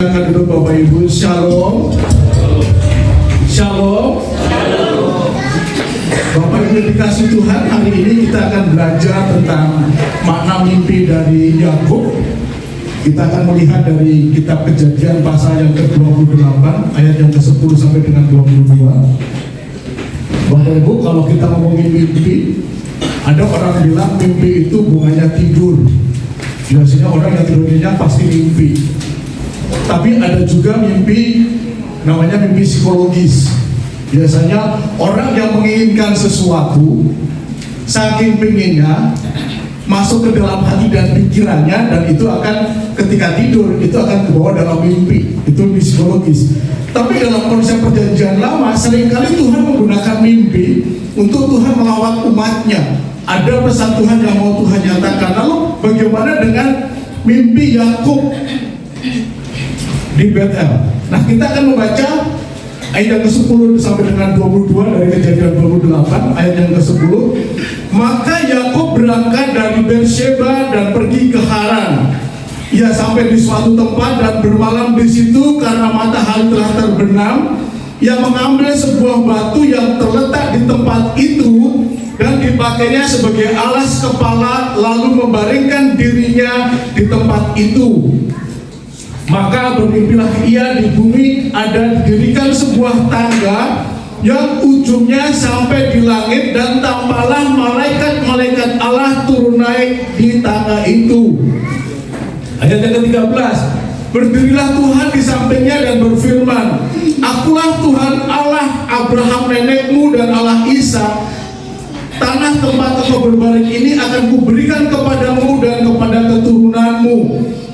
Dulu Bapak Ibu, Shalom. Shalom. Bapak Ibu dikasih Tuhan, hari ini kita akan belajar tentang makna mimpi dari Yakub. Kita akan melihat dari kitab Kejadian pasal yang ke-28 ayat yang ke-10 sampai dengan 22. Bapak Ibu, kalau kita ngomongin mimpi, ada orang bilang mimpi itu bukannya tidur. Biasanya orang yang tidurnya pasti mimpi. Tapi ada juga mimpi, namanya mimpi psikologis. Biasanya orang yang menginginkan sesuatu, saking pengennya, masuk ke dalam hati dan pikirannya, dan itu akan ketika tidur, itu akan kebawa dalam mimpi. Itu mimpi psikologis. Tapi dalam konsep perjanjian lama, seringkali Tuhan menggunakan mimpi untuk Tuhan melawat umatnya. Ada pesan Tuhan yang mau Tuhan nyatakan. Lalu bagaimana dengan mimpi Yakub di Betel? Nah, kita akan membaca ayat yang ke-10 sampai dengan 22 dari Kejadian 28 ayat yang ke-10. Maka Yakub berangkat dari Beersheba dan pergi ke Haran. Ia sampai di suatu tempat dan bermalam di situ karena matahari telah terbenam. Ia mengambil sebuah batu yang terletak di tempat itu dan dipakainya sebagai alas kepala, lalu membaringkan dirinya di tempat itu. Maka bermimpilah ia, di bumi ada didirikan sebuah tangga yang ujungnya sampai di langit, dan tampaklah malaikat-malaikat Allah turun naik di tangga itu. Ayat yang ke-13, berdirilah Tuhan di sampingnya dan berfirman, Akulah Tuhan Allah Abraham nenekmu dan Allah Ishak. Tanah tempat engkau berbaring ini akan kuberikan kepadamu dan kepada keturunanmu.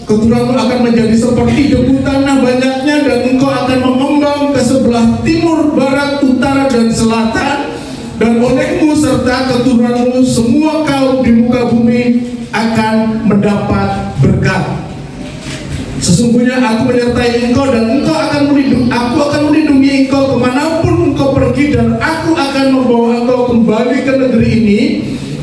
Keturunanmu akan menjadi seperti debu tanah banyaknya, dan engkau akan mengembang ke sebelah timur, barat, utara, dan selatan. Dan olehmu serta keturunanmu semua kaum di muka bumi akan mendapat berkat. Sesungguhnya aku menyertai engkau, dan aku akan melindungi engkau kemanapun engkau pergi, dan aku akan membawa engkau kembali ke negeri ini.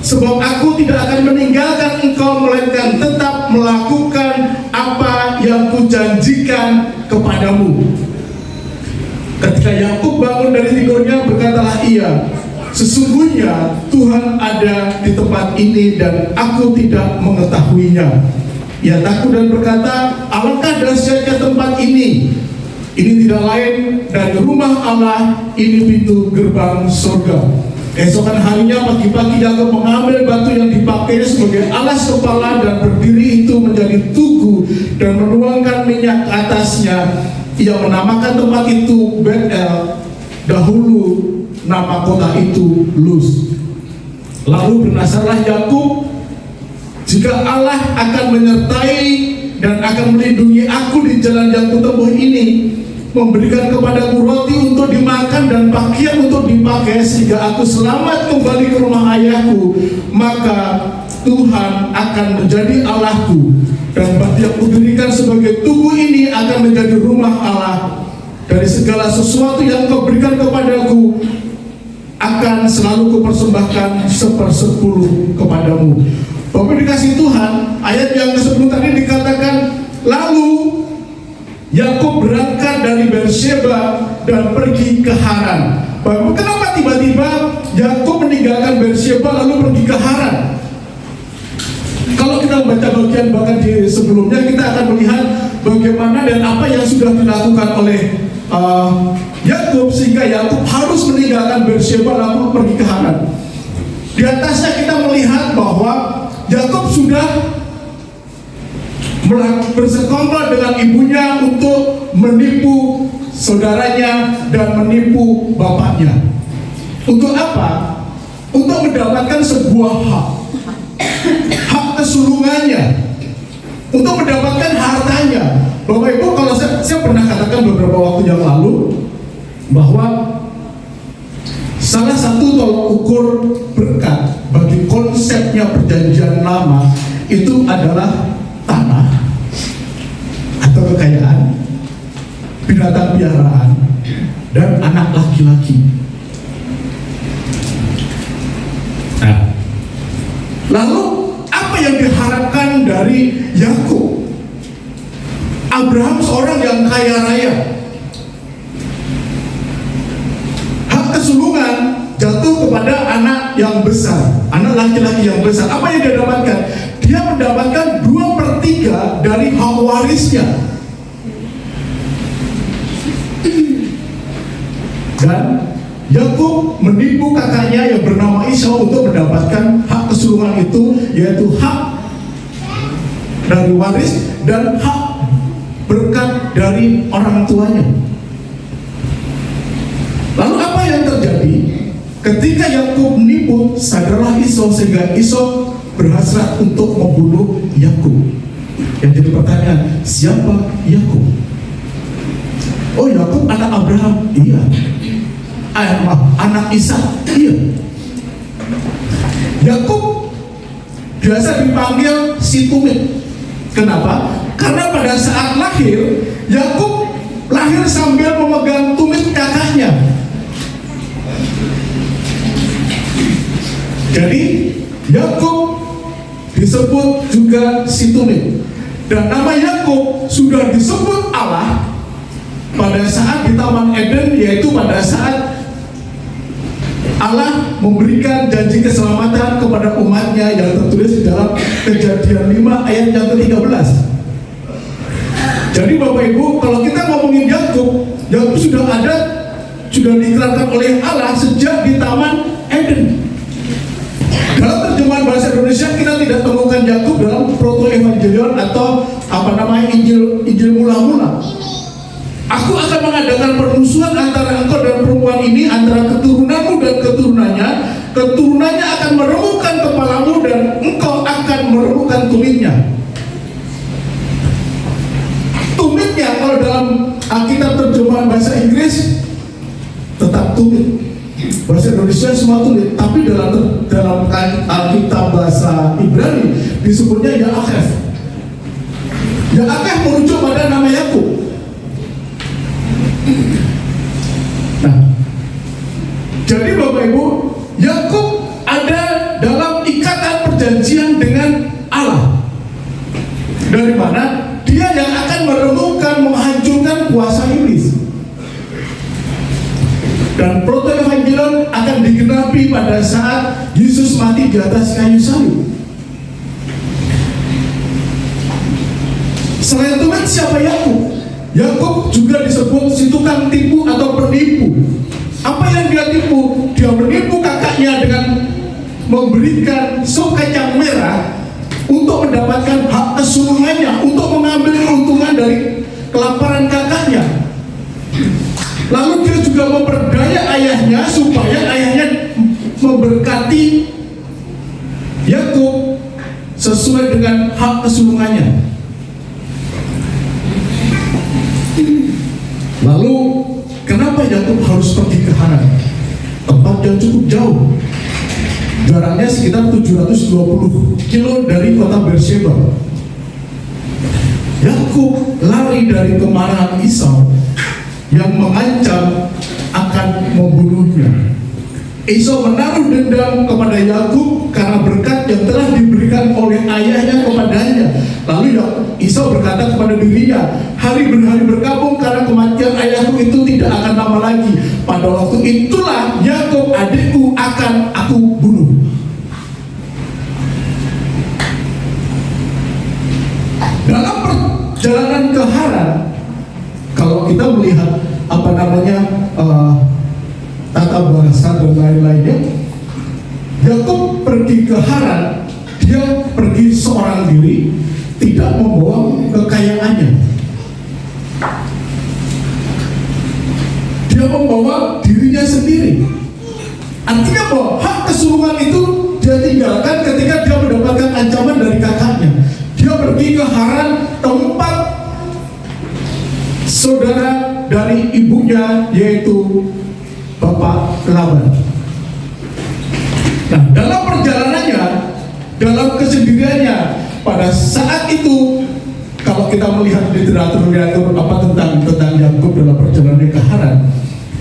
Sebab aku tidak akan meninggalkan engkau, melainkan tetap melakukan apa yang kujanjikan kepadamu. Ketika Yakub bangun dari tidurnya, berkatalah ia, sesungguhnya Tuhan ada di tempat ini dan aku tidak mengetahuinya. Ia takut dan berkata, alangkah dahsyatnya tempat ini. Ini tidak lain dari rumah Allah, ini pintu gerbang surga. Keesokan harinya pagi-pagi Yakub mengambil batu yang dipakai sebagai alas kepala dan berdiri itu menjadi tugu dan menuangkan minyak ke atasnya. Ia menamakan tempat itu Betel, dahulu nama kota itu Luz. Lalu bernasarlah Yakub, jika Allah akan menyertai dan akan melindungi aku di jalan yang kutempuh ini, memberikan kepadaku roti untuk dimakan dan pakaian untuk dipakai, sehingga aku selamat kembali ke rumah ayahku, maka Tuhan akan menjadi Allahku, dan batu yang kudirikan sebagai tugu ini akan menjadi rumah Allah. Dari segala sesuatu yang kau berikan kepadaku akan selalu kupersembahkan 1/10 kepadamu. Bapak dikasih Tuhan, ayat yang ke-10 tadi dikatakan, lalu Yakub berangkat dari Beersheba dan pergi ke Haran. Bapak, kenapa tiba-tiba Yakub meninggalkan Beersheba lalu pergi ke Haran? Kalau kita membaca bagian bahkan di sebelumnya, kita akan melihat bagaimana dan apa yang sudah dilakukan oleh Yakub sehingga Yakub harus meninggalkan Beersheba lalu pergi ke Haran. Di atasnya kita melihat bahwa Yakub sudah bersekongkol dengan ibunya untuk menipu saudaranya dan menipu bapaknya. Untuk apa? Untuk mendapatkan sebuah hak kesulungannya, untuk mendapatkan hartanya. Bapak Ibu, kalau saya pernah katakan beberapa waktu yang lalu bahwa salah satu tolok ukur berkat bagi konsepnya perjanjian lama itu adalah tanah atau kekayaan, binatang piaraan, dan anak laki-laki. Nah, lalu apa yang diharapkan dari Yakub? Abraham seorang yang kaya raya. Hak kesulungan jatuh kepada anak yang besar, anak laki-laki yang besar. Apa yang dia dapatkan? Dia mendapatkan 2/3 dari hak warisnya. Dan Yakub menipu kakaknya yang bernama Esau untuk mendapatkan hak kesulungan itu, yaitu hak dari waris dan hak berkat dari orang tuanya. Lalu apa yang terjadi? Ketika Yakub menipu, sadarlah Esau sehingga Esau berhasrat untuk membunuh Yakub. Yang jadi pertanyaan, siapa Yakub? Oh, Yakub anak Abraham. Iya. Anak Ishak. Iya. Yakub biasa dipanggil si tumit. Kenapa? Karena pada saat lahir, Yakub lahir sambil memegang tumit kakaknya. Jadi Yakub disebut juga si tumit. Dan nama Yakub sudah disebut Allah pada saat di Taman Eden, yaitu pada saat Allah memberikan janji keselamatan kepada umatnya yang tertulis di dalam Kejadian 5 ayat yang ke-13. Jadi Bapak Ibu, kalau kita ngomongin Yakub sudah diikrarkan oleh Allah sejak di Taman Eden. Dalam terjemahan bahasa Indonesia kita tidak temukan Yakub dalam Proto-Evangelion atau Injil mula-mula. Aku akan mengadakan permusuhan antara engkau dan perempuan ini, antara keturunanmu dan keturunannya. Keturunannya akan meremukkan kepalamu dan engkau akan meremukkan tumitnya. Tumitnya kalau dalam Alkitab terjemahan bahasa Inggris tetap tumit. Bahasa Indonesia semua tumit, tapi dalam Alkitab bahasa Ibrani disebutnya Yaakov. Yaakov merujuk pada nama Yakub. Nah, jadi Bapak Ibu, Yakub ada dalam ikatan perjanjian dengan Allah. Dari mana? Dia yang akan meremukkan, menghancurkan kuasa iblis. Dan Proto-Evangelion akan digenapi pada saat Yesus mati di atas kayu salib. Selain itu, siapa Yakub? Yakub juga disebut si tukang tipu atau penipu. Apa yang dia tipu? Dia menipu kakaknya dengan memberikan sop kacang merah untuk mendapatkan hak kesulungannya, untuk mengambil keuntungan dari kelaparan kakaknya. Lalu dia juga memperdaya ayahnya supaya ayahnya memberkati Yakub sesuai dengan hak kesulungannya. Lalu kenapa Yakub harus pergi ke Haran? Tempat yang cukup jauh, jaraknya sekitar 720 kilo dari kota Beersheba. Yakub lari dari kemarahan Esau yang mengancam akan membunuhnya. Esau menaruh dendam kepada Yakub karena berkat yang telah diberikan oleh ayahnya kepadanya. Lalu Esau berkata kepada dirinya, hari berhari berkabung karena kematian ayahku itu tidak akan lama lagi. Pada waktu itulah Yakub adikku akan aku bunuh. Dalam perjalanan ke Haran, kalau kita melihat tata bahasa dan lain-lainnya, Yakub pergi ke Haran, dia pergi seorang diri, tidak membawa kekayaannya. Dia membawa dirinya sendiri. Artinya bahwa hak kesulungan itu dia tinggalkan ketika dia mendapatkan ancaman dari kakaknya. Dia pergi ke Haran, tempat saudara dari ibunya, yaitu Bapak Laban. Nah, dalam perjalanannya, dalam kesendiriannya, pada saat itu, kalau kita melihat literatur tentang Yakub dalam perjalanan ke Haran,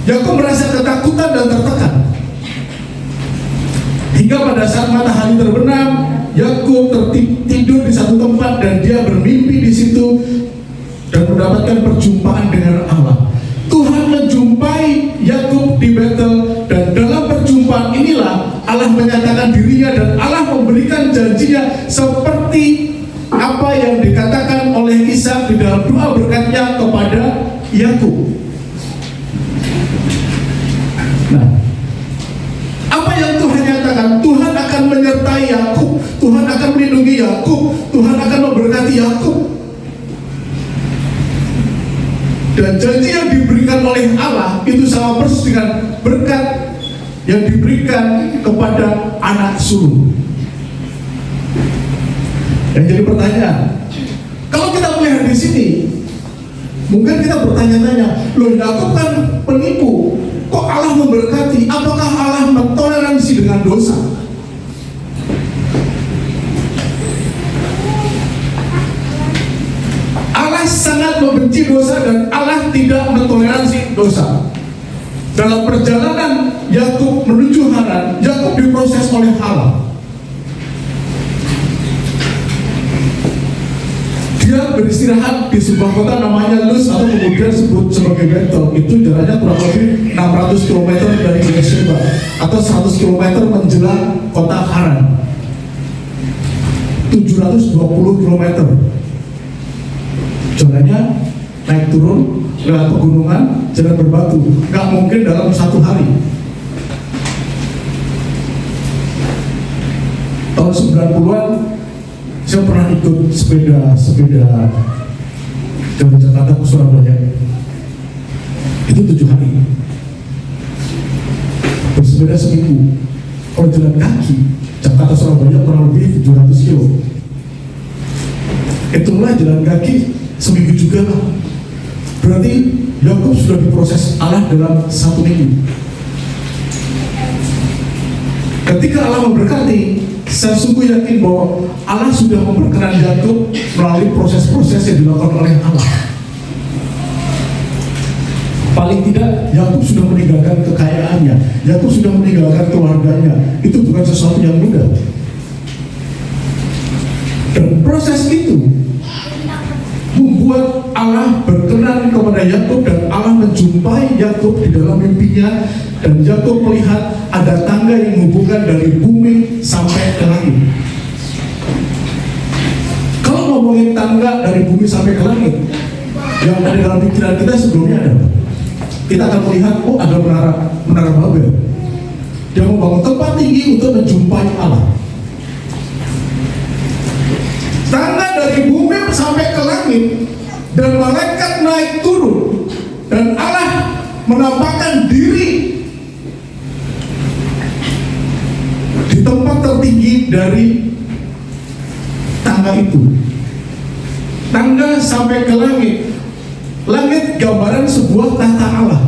Yakub merasa ketakutan dan tertekan. Hingga pada saat matahari terbenam, Yakub tertidur di satu tempat dan dia bermimpi di situ dan mendapatkan perjumpaan dengan Allah. Tuhan menjumpai Yakub di Betel, dan dalam perjumpaan inilah Allah menyatakan dirinya dan Allah memberikan janjinya seperti apa yang dikatakan oleh Ishak di dalam doa berkatnya kepada Yakub. Nah, apa yang Tuhan nyatakan? Tuhan akan menyertai Yakub, Tuhan akan melindungi Yakub, Tuhan akan memberkati Yakub. Dan janji yang diberikan oleh Allah itu sama persis dengan berkat yang diberikan kepada anak sulung. Yang jadi pertanyaan, kalau kita melihat di sini, mungkin kita bertanya-tanya, loh, Yakub kan penipu, kok Allah memberkati? Apakah Allah mentoleransi dengan dosa? Allah sangat membenci dosa dan Allah tidak mentoleransi dosa. Dalam perjalanan Yakub menuju Haran, Yakub diproses oleh Allah. Dia beristirahat di sebuah kota namanya Luz, atau kemudian disebut sebagai Betel. Itu jaraknya kurang lebih 600 km dari Beersheba, atau 100 km menjelang kota Haran. 720 km. Jalannya naik turun, lewat pegunungan, jalan berbatu. Nggak mungkin dalam satu hari. Tahun 90-an saya pernah ikut sepeda dari Jakarta ke Surabaya. Itu 7 hari. Bersepeda seminggu. Kalau jalan kaki Jakarta Surabaya kurang lebih 700 kilo. Itulah jalan kaki seminggu juga lah. Berarti Yakub sudah diproses Allah dalam 1 minggu. Ketika Allah memberkati, saya sungguh yakin bahwa Allah sudah memperkenan Yakub melalui proses-proses yang dilakukan oleh Allah. Paling tidak Yakub sudah meninggalkan kekayaannya, Yakub sudah meninggalkan keluarganya. Itu bukan sesuatu yang mudah. Dan proses itu membuat Allah berkenan kepada Yakub, dan Allah menjumpai Yakub di dalam mimpinya, dan Yakub melihat ada tangga yang menghubungkan dari bumi sampai ke langit. Kalau ngomongin tangga dari bumi sampai ke langit, yang ada dalam pikiran kita sebelumnya ada apa? Kita akan melihat, oh, ada menara Babel. Dia membangun tempat tinggi untuk menjumpai Allah. Tangga dari bumi sampai ke langit, dan malaikat naik turun, dan Allah menampakkan diri di tempat tertinggi dari tangga itu. Tangga sampai ke langit. Langit gambaran sebuah tahta Allah.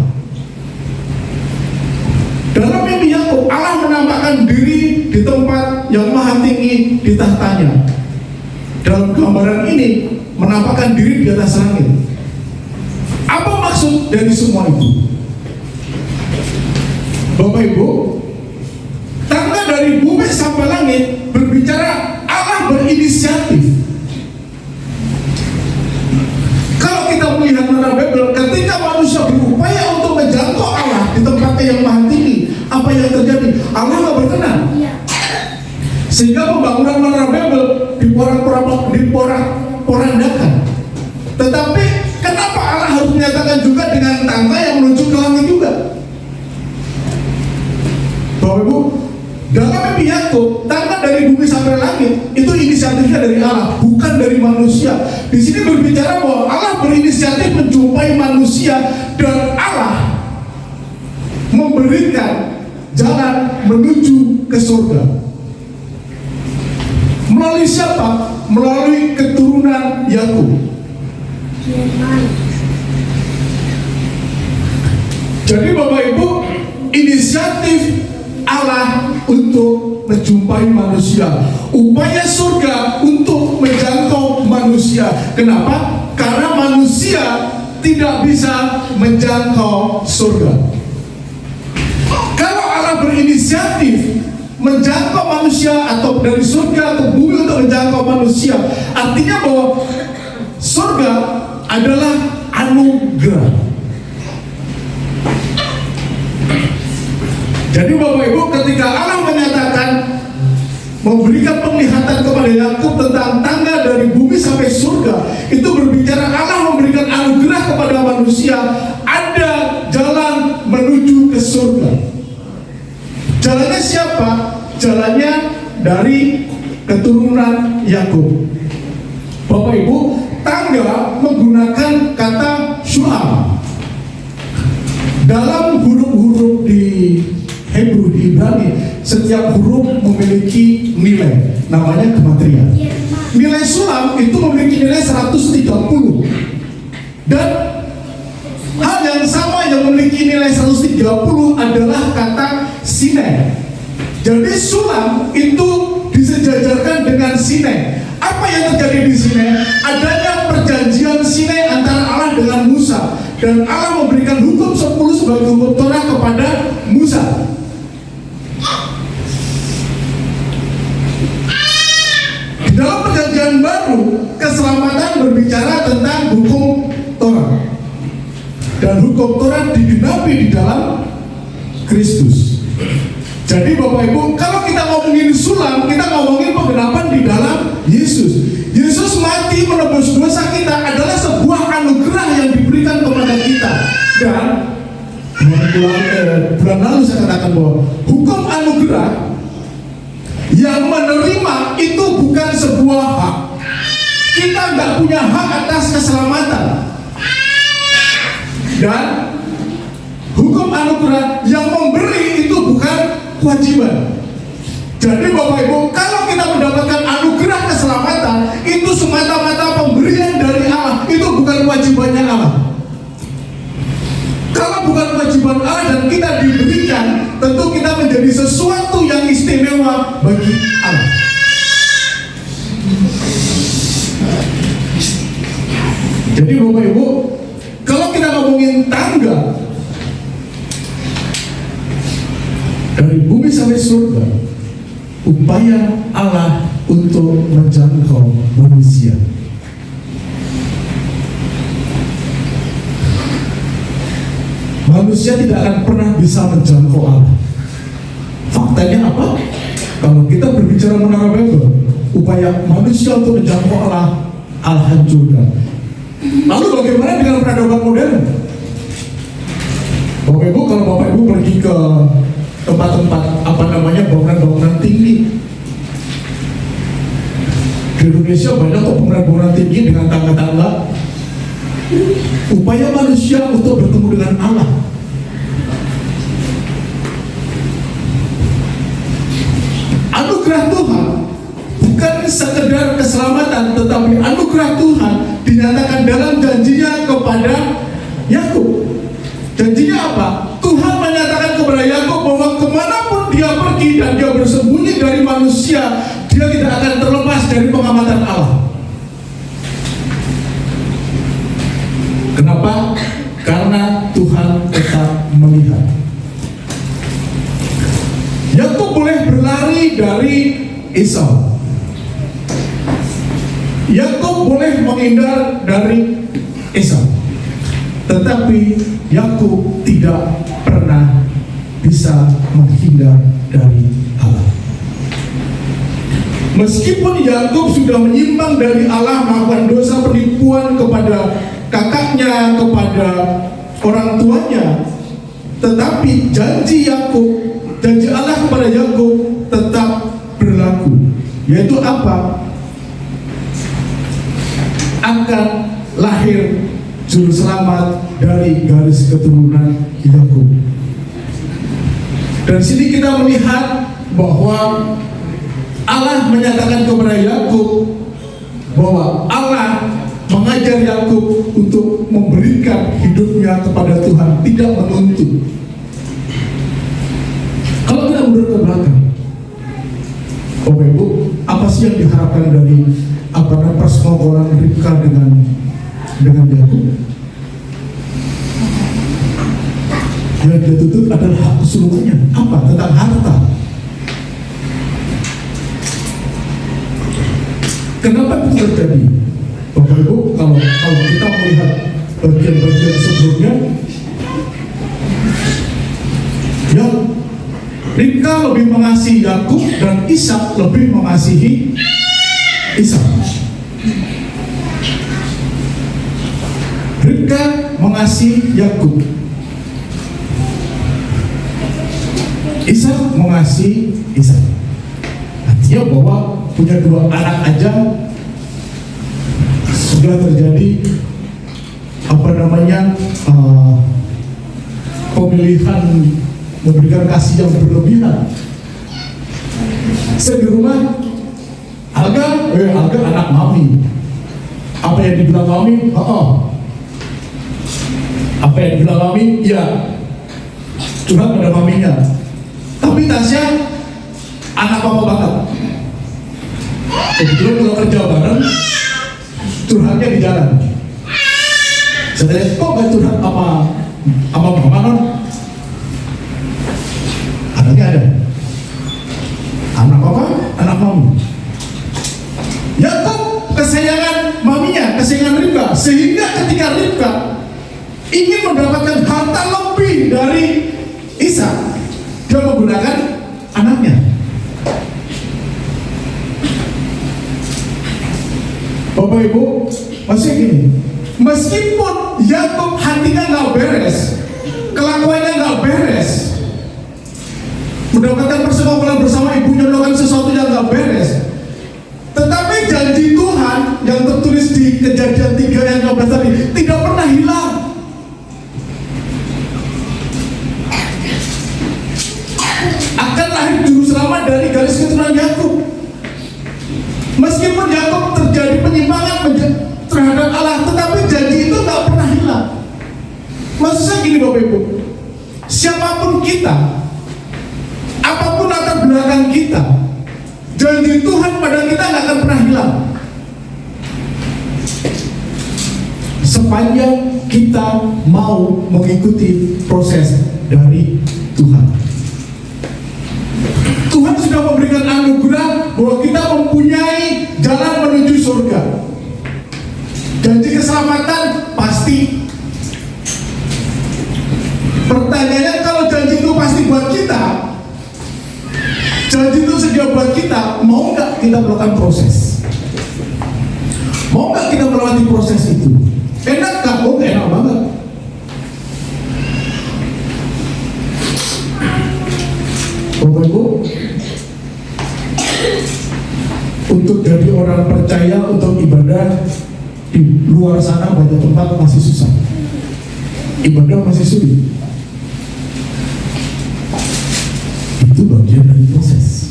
Dalam mimpi Yakub, Allah menampakkan diri di tempat yang maha tinggi di tahtanya. Dalam gambaran ini menampakkan diri di atas langit. Apa maksud dari semua itu? Bapak Ibu, tangga dari bumi sampai langit berbicara Allah berinisiatif. Kalau kita melihat menara Babel, ketika manusia berupaya untuk menjangkau Allah di tempatnya yang maha tinggi, apa yang terjadi? Allah nggak berkenan. Sehingga pembangunan menara Babel diporak-porandakan. Tetapi kenapa Allah harus menyatakan juga dengan tangga yang menuju ke langit juga? Bapak Ibu, dalam mimpi Yakub, tangga dari bumi sampai langit itu inisiatifnya dari Allah, bukan dari manusia. Di sini berbicara bahwa Allah berinisiatif menjumpai manusia, dan Allah memberikan jalan menuju ke surga. Melalui siapa? Melalui keturunan Yakub. Jadi Bapak Ibu, inisiatif Allah untuk menjumpai manusia, upaya surga untuk menjangkau manusia. Kenapa? Karena manusia tidak bisa menjangkau surga. Kalau Allah berinisiatif menjangkau manusia, atau dari surga ke bumi untuk menjangkau manusia, artinya bahwa surga adalah anugerah. Jadi Bapak Ibu, ketika Allah menyatakan memberikan penglihatan kepada Yakub tentang tangga dari bumi sampai surga, itu berbicara Allah memberikan anugerah kepada manusia, ada jalan menuju ke surga. Jalannya siapa? Jalannya dari keturunan Yakub. Bapak Ibu, tangga menggunakan kata Shu'am. Dalam huruf-huruf di Hebrew, di Ibrani, setiap huruf memiliki nilai, namanya gematria. Nilai Shu'am itu memiliki nilai 130. Dan hal yang sama yang memiliki nilai 130 adalah kata Sinai. Jadi Shu'am itu disejajarkan dengan Sinai. Apa yang terjadi di Sinai? Adanya perjanjian Sinai antara Allah dengan Musa, dan Allah memberikan hukum 10 sebagai hukum Torah kepada Musa. Di dalam perjanjian baru, keselamatan berbicara tentang hukum Torah, dan hukum Torah digenapi di dalam Kristus. Jadi Bapak Ibu, kalau kita ngomongin sulam, kita ngomongin penggenapan di dalam Yesus. Yesus mati menebus dosa kita adalah sebuah anugerah yang diberikan kepada kita. Dan bulan lalu saya katakan bahwa hukum anugerah yang menerima itu bukan sebuah hak. Kita nggak punya hak atas keselamatan. Dan hukum anugerah yang memberi itu bukan kewajiban. Jadi Bapak Ibu, kalau kita mendapatkan anugerah keselamatan, itu semata-mata pemberian dari Allah, itu bukan kewajibannya Allah. Kalau bukan kewajiban Allah dan kita diberikan, tentu kita menjadi sesuatu yang istimewa bagi Allah. Jadi Bapak Ibu, kalau kita ngomongin tangga dari bumi sampai surga, upaya Allah untuk menjangkau manusia. Manusia tidak akan pernah bisa menjangkau Allah. Faktanya apa? Kalau kita berbicara menara Babel, upaya manusia untuk menjangkau Allah, Allah hancurkan. Lalu bagaimana dengan peradaban modern? Bapak Ibu, kalau Bapak Ibu pergi ke tempat-tempat bangunan-bangunan tinggi di Indonesia, banyak kok bangunan-bangunan tinggi dengan tangga-tangga. Upaya manusia untuk bertemu dengan Allah. Anugerah Tuhan bukan sekedar keselamatan, tetapi anugerah Tuhan dinyatakan dalam janjinya kepada Yakub. Janjinya apa? Tuhan menyatakan kepada Yakub bahwa kemanapun dia pergi dan dia bersembunyi dari manusia, dia tidak akan terlepas dari pengamatan Allah. Kenapa? Karena Tuhan tetap melihat. Yakub boleh berlari dari Esau. Yakub boleh menghindar dari Esau. Tetapi Yakub tidak pernah bisa menghindar dari Allah. Meskipun Yakub sudah menyimpang dari Allah, melakukan dosa penipuan kepada kakaknya, kepada orang tuanya, tetapi janji Allah kepada Yakub tetap berlaku, yaitu apa? Akan lahir juru selamat dari garis keturunan Yakub. Dan sini kita melihat bahwa Allah menyatakan kepada Yakub bahwa Allah mengajar Yakub untuk memberikan hidupnya kepada Tuhan, tidak menuntut. Kalau kita mundur ke belakang, Bapak Ibu, apa sih yang diharapkan dari persekongkolan Ribka dengan Yakub? Yang dia tuntut adalah hak keseluruhannya. Apa? Tentang harta. Kenapa itu terjadi? Bapak Ibu, kalau kita melihat bagian-bagian sebelumnya, ya Ribka lebih mengasihi Yakub dan Ishak lebih mengasihi Ishak. Ribka mengasihi Yakub, Ishak mengasihi Ishak. Artinya bahwa punya dua anak aja sudah terjadi pemilihan memberikan kasih yang berlebihan. Saya di rumah, Alga anak mami. Apa yang dibilang mami? Apa yang dibilang mami? Ya, curhat pada maminya. Tapi Tasya anak papa banget. Kebetulan kalau kerja bareng, curhatnya di jalan. Saya tanya, kok gak curhat sama mama non? Anaknya ada. Anak papa, anak mami. Yakub kesayangan maminya, kesayangan Ribka, sehingga ketika Ribka ingin mendapatkan harta lebih dari Ishak, dia menggunakan anaknya. Bapak Ibu, masih gini, meskipun Yakub hatinya nggak beres, kelakuannya nggak beres, mendapatkan persekongkolan bersama ibunya melakukan sesuatu yang nggak beres, tetapi janji Tuhan yang tertulis di Kejadian 3 ayat 12 tadi tidak pernah hilang. Akan lahir juru selamat dari garis keturunan Yakub. Meskipun Yakub terjadi penyimpangan terhadap Allah, tetapi janji itu nggak pernah hilang. Maksudnya gini Bapak Ibu, siapapun kita, apapun latar belakang kita, janji Tuhan pada kita nggak akan pernah hilang sepanjang kita mau mengikuti proses dari Tuhan. Tuhan sudah memberikan anugerah bahwa kita mempunyai jalan menuju surga. Janji keselamatan pasti. Pertanyaannya, kalau janji itu pasti buat kita, janji itu sedia buat kita, mau nggak kita melakukan proses? Mau nggak kita melewati proses itu? Enak nggak? Oh, enak banget. Bapak Ibu, untuk jadi orang percaya, untuk ibadah di luar sana banyak tempat masih susah. Ibadah masih sulit. Itu bagian dari proses.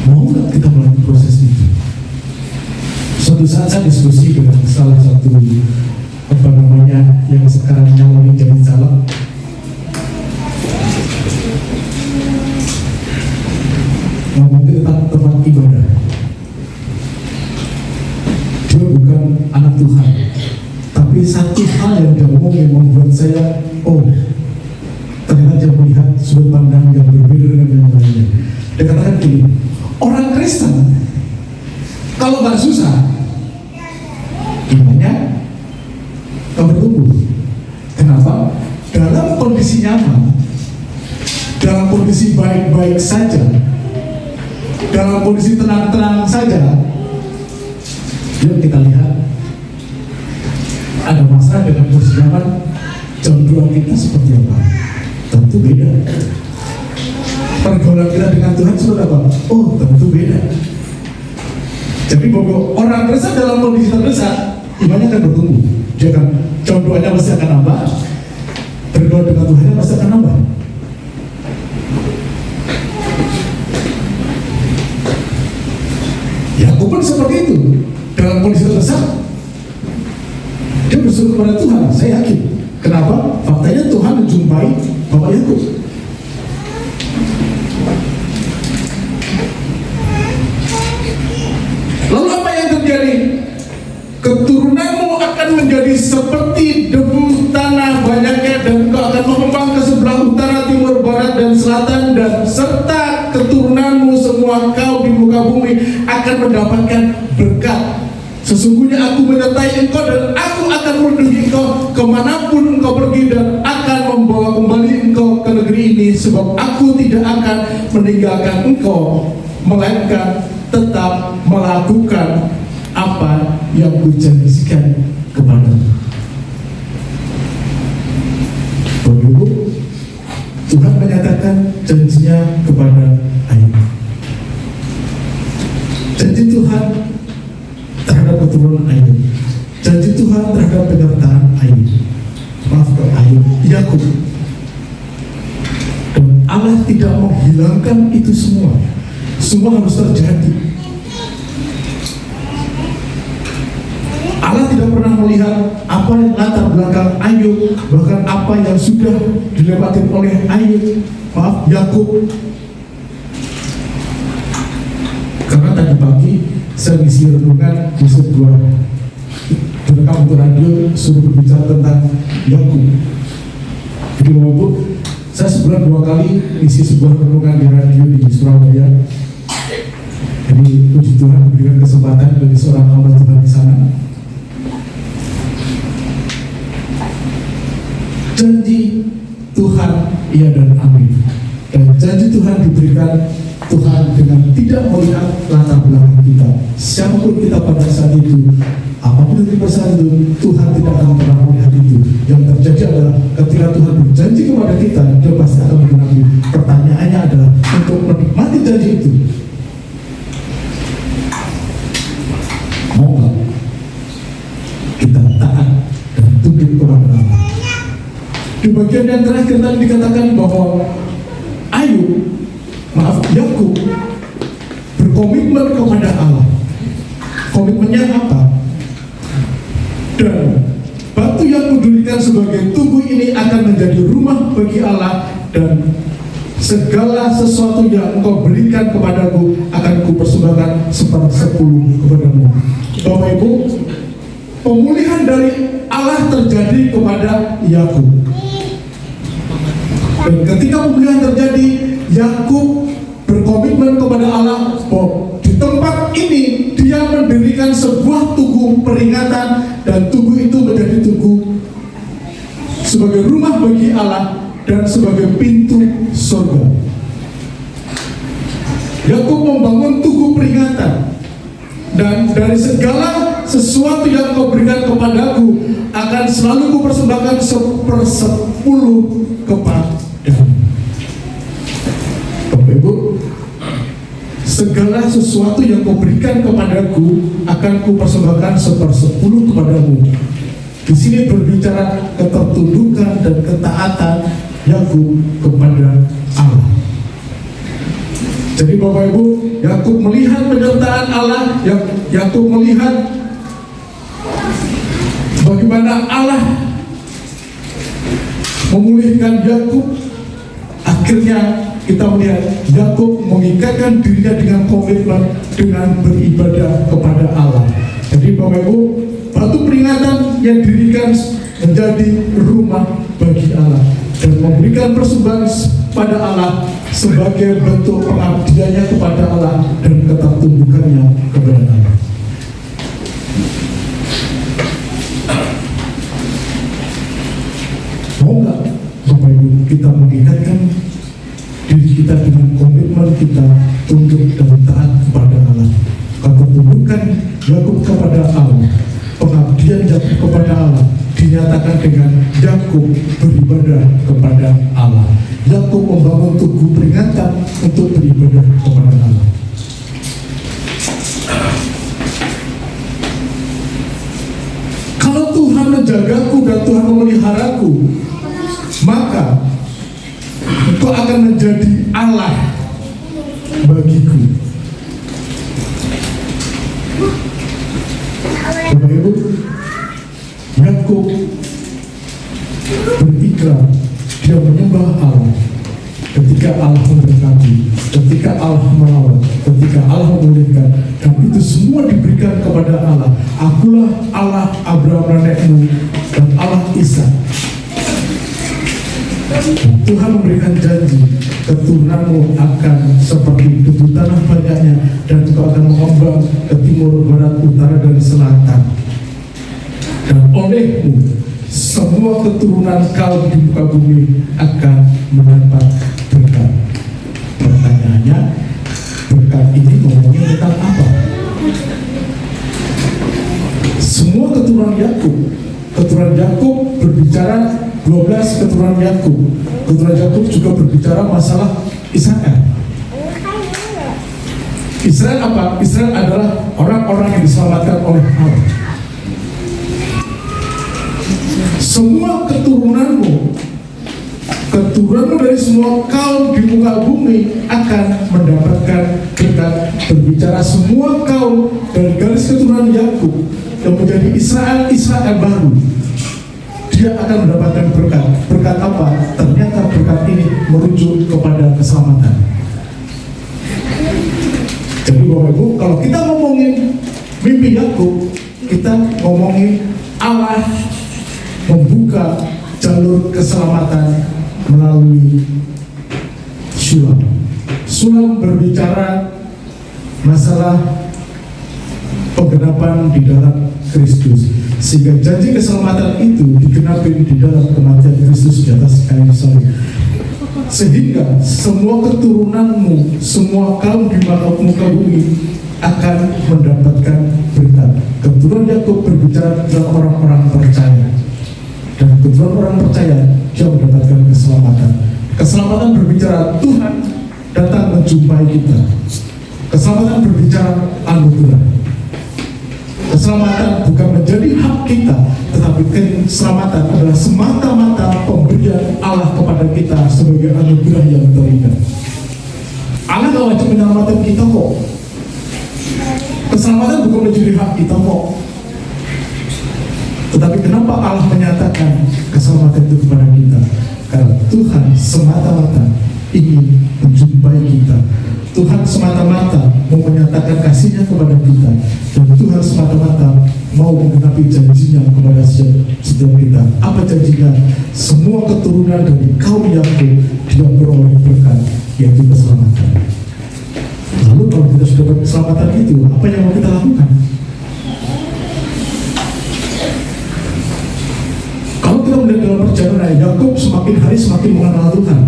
Mau nggak kita melalui proses itu? Suatu saat saya diskusi dengan salah satu yang sekarang nyalonin jadi caleg. Ngomong tentang tempat ibadah. Dia bukan anak Tuhan, tapi satu hal yang dia ngomong yang membuat saya, ternyata dia melihat sudut pandang yang berbeda dengan yang lainnya. Dia katakan gini, orang Kristen kalau nggak susah, imannya bertumbuh. Kenapa? Dalam kondisi nyaman, dalam kondisi baik-baik saja, dalam kondisi tenang-tenang saja, yuk kita lihat ada masalah dengan kondisi nyaman, jodoh kita seperti apa? Tentu beda. Pergaulan kita dengan Tuhan seperti apa? Oh, tentu beda. Jadi bahwa orang Kristen dalam kondisi terdesak, imannya akan bertumbuh. Dia akan, jodohnya pasti akan nambah, berdoa dengan Tuhan pasti akan nambah. Yakub pun seperti itu. Dalam kondisi terdesak, dia bersyukur kepada Tuhan. Saya yakin. Kenapa? Faktanya Tuhan menjumpai Bapak Yakub. Lalu apa yang terjadi? Keturunanmu akan menjadi seperti debu tanah banyaknya, dan engkau akan mengembang ke sebelah utara, timur, barat, dan selatan, dan serta keturunanmu semua semua kaum di muka bumi akan mendapatkan berkat. Sesungguhnya aku menyertai engkau dan aku akan melindungi engkau kemanapun engkau pergi, dan akan membawa kembali engkau ke negeri ini, sebab aku tidak akan meninggalkan engkau, melainkan tetap melakukan apa yang kujanjikan kepadamu. Bapak-Ibu, Tuhan menyatakan janjinya kepada Ayub. Janji Tuhan terhadap keturunan Ayub, janji Tuhan terhadap penyertaan Ayub, Ayub, Yakub. Dan Allah tidak menghilangkan itu semua. Semua harus terjadi. Allah tidak pernah melihat apa yang latar belakang Ayub, bahkan apa yang sudah dilewati oleh Yakub. Karena tadi pagi saya ngisi renungan di sebuah direkam untuk radio, suruh berbicara tentang Yakub. Jadi walaupun saya sebulan 2 kali ngisi sebuah renungan di radio di Surabaya. Jadi puji Tuhan memberikan kesempatan bagi seorang hamba Tuhan di sana. Janji Tuhan iya dan amin. Dan janji Tuhan diberikan Tuhan dengan tidak melihat latar belakang kita. Siapapun kita pada saat itu, apapun yang saat itu, Tuhan tidak akan pernah melihat itu. Yang terjadi adalah ketika Tuhan berjanji kepada kita, Dia pasti akan mengenali. Pertanyaannya adalah untuk menikmati janji itu, mau nggak kita taat dan tunduk kepada Allah? Di bagian yang terakhir tadi dikatakan bahwa Yakub berkomitmen kepada Allah. Komitmennya apa? Dan batu yang kudirikan sebagai tugu ini akan menjadi rumah bagi Allah, dan segala sesuatu yang engkau berikan kepadaku akan kupersembahkan 1/10 kepadamu. Bapak Ibu, pemulihan dari Allah terjadi kepada Yakub. Dan ketika pemulihan terjadi, Yakub berkomitmen kepada Allah bahwa di tempat ini dia mendirikan sebuah tugu peringatan, dan tugu itu menjadi tugu sebagai rumah bagi Allah dan sebagai pintu surga. Yakub membangun tugu peringatan, dan dari segala sesuatu yang kau berikan kepadaku akan selalu kupersembahkan 1/10 kepadamu. Bapak Ibu, segala sesuatu yang kau berikan kepadaku akan kupersembahkan 1/10 kepadamu. Di sini berbicara ketertundukan dan ketaatan Yakub kepada Allah. Jadi Bapak Ibu, Yakub melihat penyertaan Allah, Yakub melihat bagaimana Allah memulihkan Yakub. Akhirnya kita melihat Yakub mengikatkan dirinya dengan komitmen dengan beribadah kepada Allah. Jadi Bapak Ibu, batu peringatan yang didirikan menjadi rumah bagi Allah dan memberikan persembahan pada Allah sebagai bentuk pengabdiannya kepada Allah dan ketertundukannya kepada Allah. Mau nggak Bapak Ibu kita mengikatkan diri kita dengan komitmen kita tunduk dan taat kepada Allah? Ketertundukan Yakub kepada Allah, pengabdian Yakub kepada Allah dinyatakan dengan Yakub beribadah kepada Allah. Yakub membangun tugu peringatan untuk beribadah kepada Allah. Kalau Tuhan menjagaku dan Tuhan memeliharaku, maka Engkau akan menjadi Allah bagiku. Bapak Ibu, Yakub berikrar, dia menyembah Allah ketika Allah memberkati, ketika Allah merawat, ketika Allah memulihkan, dan itu semua diberikan kepada Allah. Akulah Allah Abraham nenekmu dan Allah Ishak. Tuhan memberikan janji, keturunanmu akan seperti debu tanah banyaknya, dan kau akan mengembang ke timur, barat, utara, dan selatan. Dan olehmu semua keturunan kau di muka bumi akan mendapat berkat. Pertanyaannya, berkat ini ngomongin tentang apa? Semua keturunan Yakub berbicara 12 keturunan Yakub. Keturunan Yakub juga berbicara masalah Israel. Israel apa? Israel adalah orang-orang yang diselamatkan oleh Allah. Semua keturunanmu dari semua kaum di muka bumi akan mendapatkan berkat. Berbicara semua kaum dari garis keturunan Yakub yang menjadi Israel baru, dia akan mendapatkan berkat. Berkat apa? Ternyata berkat ini merujuk kepada keselamatan. Jadi Bapak Ibu, kalau kita ngomongin mimpi Yakub, kita ngomongin Allah membuka jalur keselamatan melalui Sulam. Sulam berbicara masalah penggenapan di dalam Kristus, sehingga janji keselamatan itu digenapi di dalam kematian Kristus di atas kayu salib. Sehingga semua keturunanmu, semua kaum di muka bumi akan mendapatkan berkat. Keturunan Yakub berbicara tentang orang-orang percaya, dan keturunan orang percaya dia mendapatkan keselamatan. Keselamatan berbicara Tuhan datang menjumpai kita. Keselamatan berbicara anugerah. Keselamatan bukan menjadi hak kita, tetapi keselamatan adalah semata-mata pemberian Allah kepada kita sebagai anugerah yang terindah. Allah gak wajib menyelamatkan kita kok. Keselamatan bukan menjadi hak kita kok. Tetapi kenapa Allah menyatakan keselamatan itu kepada kita? Karena Tuhan semata-mata ingin menjumpai kita. Tuhan semata-mata mau menyatakan kasihnya kepada kita, dan Tuhan semata-mata mau menggenapi janjinya kepada setiap kita. Apa janjinya? Semua keturunan dari kaum Yakub dia beroleh berkat, yaitu keselamatan. Lalu kalau kita sudah dapat keselamatan itu, apa yang mau kita lakukan? Kalau kita melihat dalam perjalanan Yakub semakin hari semakin mengenal Tuhan.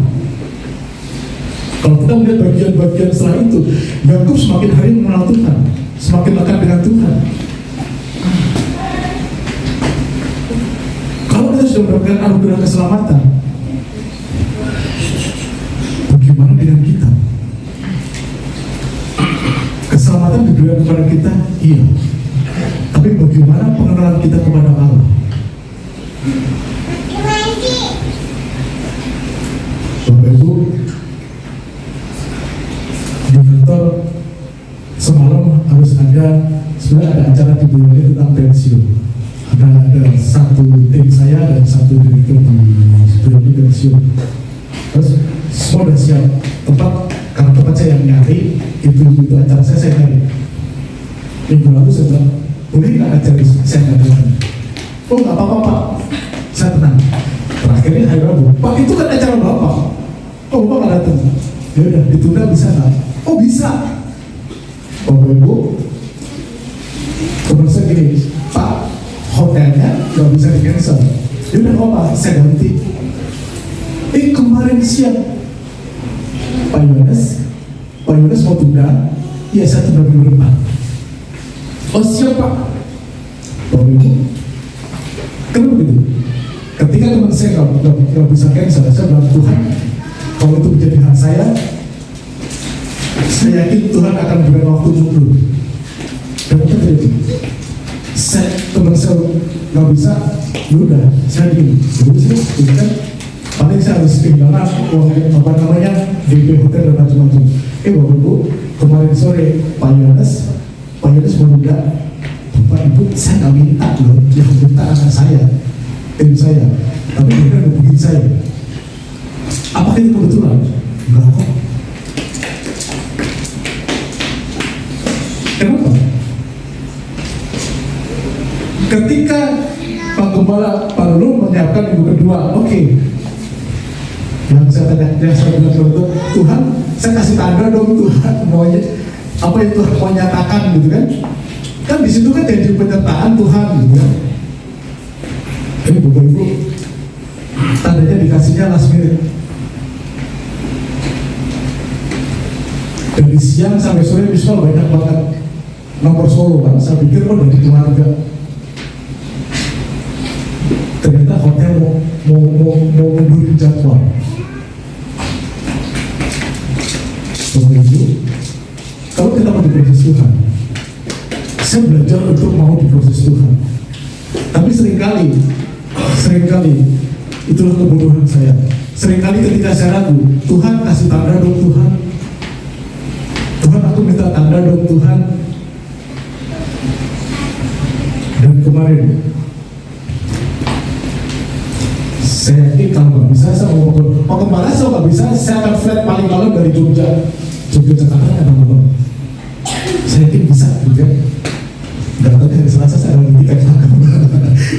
Kalau kita melihat bagian-bagian setelah itu, Yakub semakin hari mengenal Tuhan, semakin dekat dengan Tuhan. Kalau kita sudah mendapatkan anugerah keselamatan, bagaimana dengan kita? Keselamatan diberikan kepada kita, iya. Tapi bagaimana pengenalan kita kepada Allah? Bapak Ibu, di kantor semalam harus sebenarnya ada acara di bulan ini tentang pensiun. Ada satu tim saya dan satu direktur di bulan ini pensiun. Terus semua sudah siap tempat, karena tempat saya yang nyari itu acara saya nyari. Minggu lalu saya bilang, boleh nggak acara saya nggak datang? Oh nggak apa-apa Pak, saya tenang. Terakhirnya hari Rabu, Pak itu kan acara Bapak. Oh Bapak nggak datang. Ya udah ditunda bisa nggak? Oh bisa. Bapak Ibu, teman saya gini, Pak hotelnya nggak bisa di cancel. Ya udah Pak, saya ganti. Kemarin siang Pak Yones mau tunda. Iya saya tunda minggu depan. Oh siap Pak. Bapak Ibu, kenapa begitu? Ketika teman saya nggak bisa cancel, saya bilang Tuhan, kalau itu menjadi hak saya yakin Tuhan akan berikan waktu dulu. Dan itu terjadi. Teman saya nggak bisa, yaudah, saya gini, jadi kan paling saya harus kehilangan uang DP hotel dan macam-macam. Bapak Ibu, kemarin sore Pak Yones mau minta, Bapak Ibu saya nggak minta loh, yang minta anak saya, tim saya, tapi mereka hubungin saya. Apakah itu kebetulan? Enggak kok. Kenapa? Ketika Pak Gembala Pak Lulu menyiapkan minggu kedua, oke. Yang saya bilang itu, Tuhan, saya kasih tanda dong Tuhan, maunya apa yang Tuhan mau nyatakan gitu kan? Kan di situ kan jadi penyertaan Tuhan gitu kan? Ini Bapak Ibu, tandanya dikasihnya last minute. Dari siang sampai sore visual banyak banget nomor solo kan. Saya pikir dari keluarga. Ternyata hotel mau mundurin jadwal. Kalau kita mau diproses Tuhan, saya belajar untuk mau diproses Tuhan. Tapi seringkali itulah kebodohan saya. Seringkali ketika saya ragu, Tuhan kasih tanda dong Tuhan. Tuhan, aku minta tanda dong Tuhan. Dan kemarin saya yakin kalau nggak bisa, saya mau kemana, saya nggak bisa, saya akan flight paling malam dari Jogja Jakarta ada malam. Saya yakin bisa, gitu kan? Gak tahu hari Selasa saya dapat tiket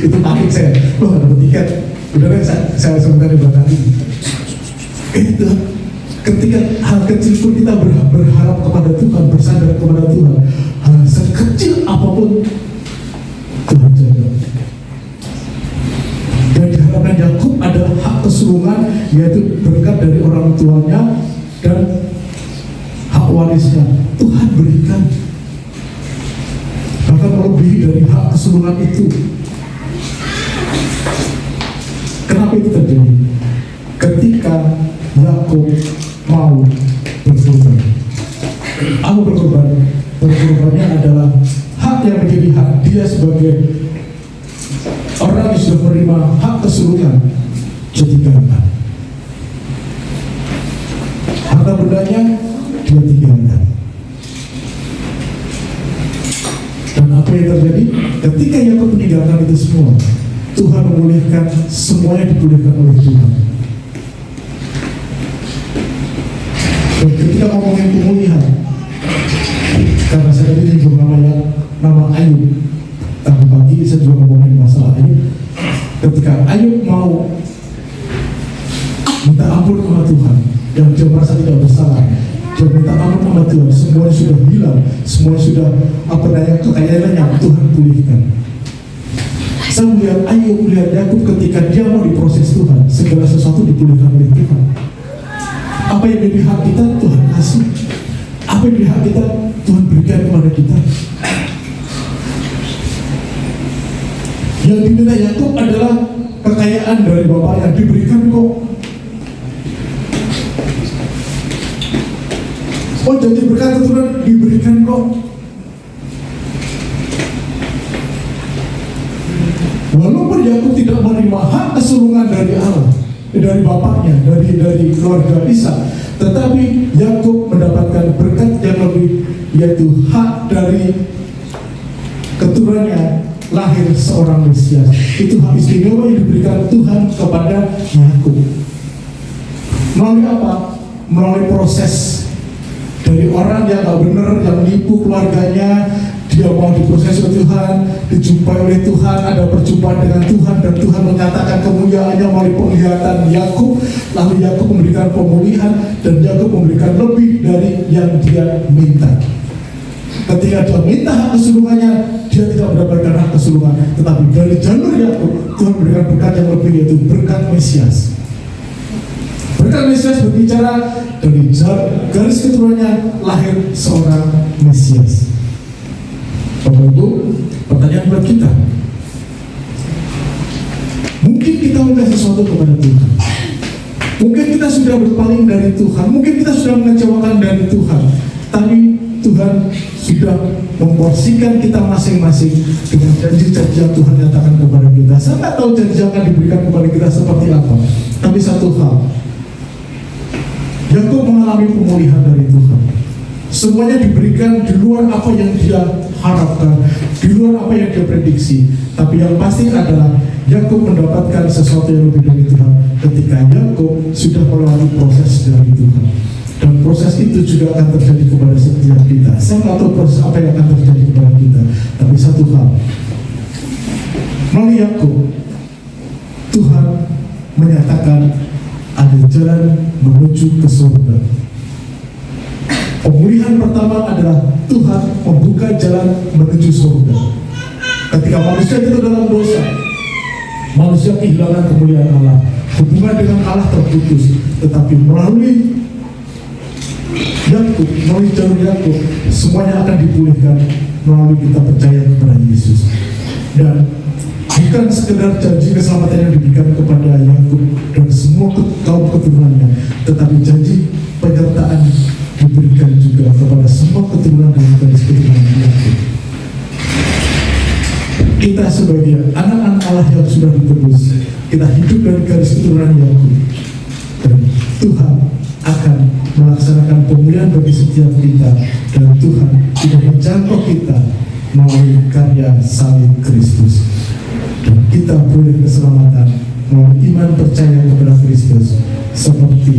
itu panik saya, gak dapat tiket. Udah deh, saya sebentar di belakang ini. Itu ketika hal kecil pun kita berharap kepada Tuhan, bersandar kepada Tuhan, hal sekecil apapun Tuhan jaga. Dan diharapkan Yakub adalah hak kesulungan, yaitu berkat dari orang tuanya dan hak warisnya Tuhan berikan, bahkan melebihi dari hak kesulungan itu. Kenapa itu terjadi? Ketika Yakub mau berkorban. Aku berkorbannya adalah hak yang menjadi hak dia sebagai orang yang sudah menerima hak kesulungan ditinggalkan. Harta bendanya dia tinggalkan. Dan apa yang terjadi? Ketika Yakub meninggalkan itu semua, Tuhan memulihkan, semuanya dipulihkan oleh Tuhan. Dan ketika ngomongin pemulihan, karena saya tadi nyebut nama Ayub, tadi pagi saya juga ngomongin masalah Ayub. Ketika Ayub mau minta ampun kepada Tuhan, yang dia merasa tidak bersalah, dia minta ampun kepada Tuhan, semuanya sudah hilang, semuanya sudah kekayaannya Tuhan pulihkan. Saya melihat Ayub, melihat Yakub ketika dia mau diproses Tuhan, segala sesuatu dipulihkan oleh Tuhan. Apa yang menjadi hak kita, Tuhan kasih. Apa yang menjadi hak kita, Tuhan berikan kepada kita. Yang diminta Yakub adalah kekayaan dari Bapa yang diberikan kok. Oh, jadi berkat keturunan diberikan kok. Walaupun Yakub tidak menerima hak kesulungan dari Allah, dari bapaknya, dari keluarga Ishak, tetapi Yakub mendapatkan berkat yang lebih, yaitu hak dari keturunannya lahir seorang Mesias. Itu hak istimewa yang diberikan Tuhan kepada Yakub. Melalui apa? Melalui proses dari orang yang gak benar, yang menipu keluarganya. Dia mau diproses oleh Tuhan, dijumpai oleh Tuhan, ada perjumpaan dengan Tuhan, dan Tuhan menyatakan kemuliaannya melalui penglihatan Yakub. Lalu Yakub memberikan pemulihan, dan Yakub memberikan lebih dari yang dia minta. Ketika dia minta hak kesulungannya, dia tidak mendapatkan hak kesulungan, tetapi dari jalur Yakub Tuhan memberikan berkat yang lebih, yaitu berkat Mesias. Berkat Mesias berbicara dari garis keturunannya lahir seorang Mesias. Bapak Ibu, pertanyaan buat kita, mungkin kita minta sesuatu kepada Tuhan, mungkin kita sudah berpaling dari Tuhan, mungkin kita sudah mengecewakan dari Tuhan, tapi Tuhan sudah memporsikan kita masing-masing dengan janji-janji yang Tuhan nyatakan kepada kita. Saya tak tahu janji yang akan diberikan kepada kita seperti apa, tapi satu hal, Yakub mengalami pemulihan dari Tuhan. Semuanya diberikan di luar apa yang dia harapkan, di luar apa yang dia prediksi. Tapi yang pasti adalah Yakub mendapatkan sesuatu yang lebih dari Tuhan ketika Yakub sudah melewati proses dari Tuhan. Dan proses itu juga akan terjadi kepada setiap kita. Saya nggak tahu proses apa yang akan terjadi kepada kita, tapi satu hal, melalui Yakub Tuhan menyatakan ada jalan menuju ke surga. Pemulihan pertama adalah Tuhan membuka jalan menuju surga. Ketika manusia itu dalam dosa, manusia kehilangan kemuliaan Allah, hubungan dengan Allah terputus. Tetapi melalui Yakub, melalui jalur Yakub, semuanya akan dipulihkan melalui kita percaya kepada Yesus. Dan bukan sekedar janji keselamatan yang diberikan kepada Yakub dan semua kaum keturunannya, tetapi janji penyertaan diberikan juga kepada semua keturunan dan garis keturunan Yakub. Kita sebagai anak-anak Allah yang sudah ditebus, kita hidup dari garis keturunan Yakub, dan Tuhan akan melaksanakan pemulihan bagi setiap kita, dan Tuhan sudah menjangkau kita melalui karya salib Kristus, dan kita boleh keselamatan melalui iman percaya kepada Kristus seperti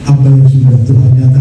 apa yang sudah Tuhan nyatakan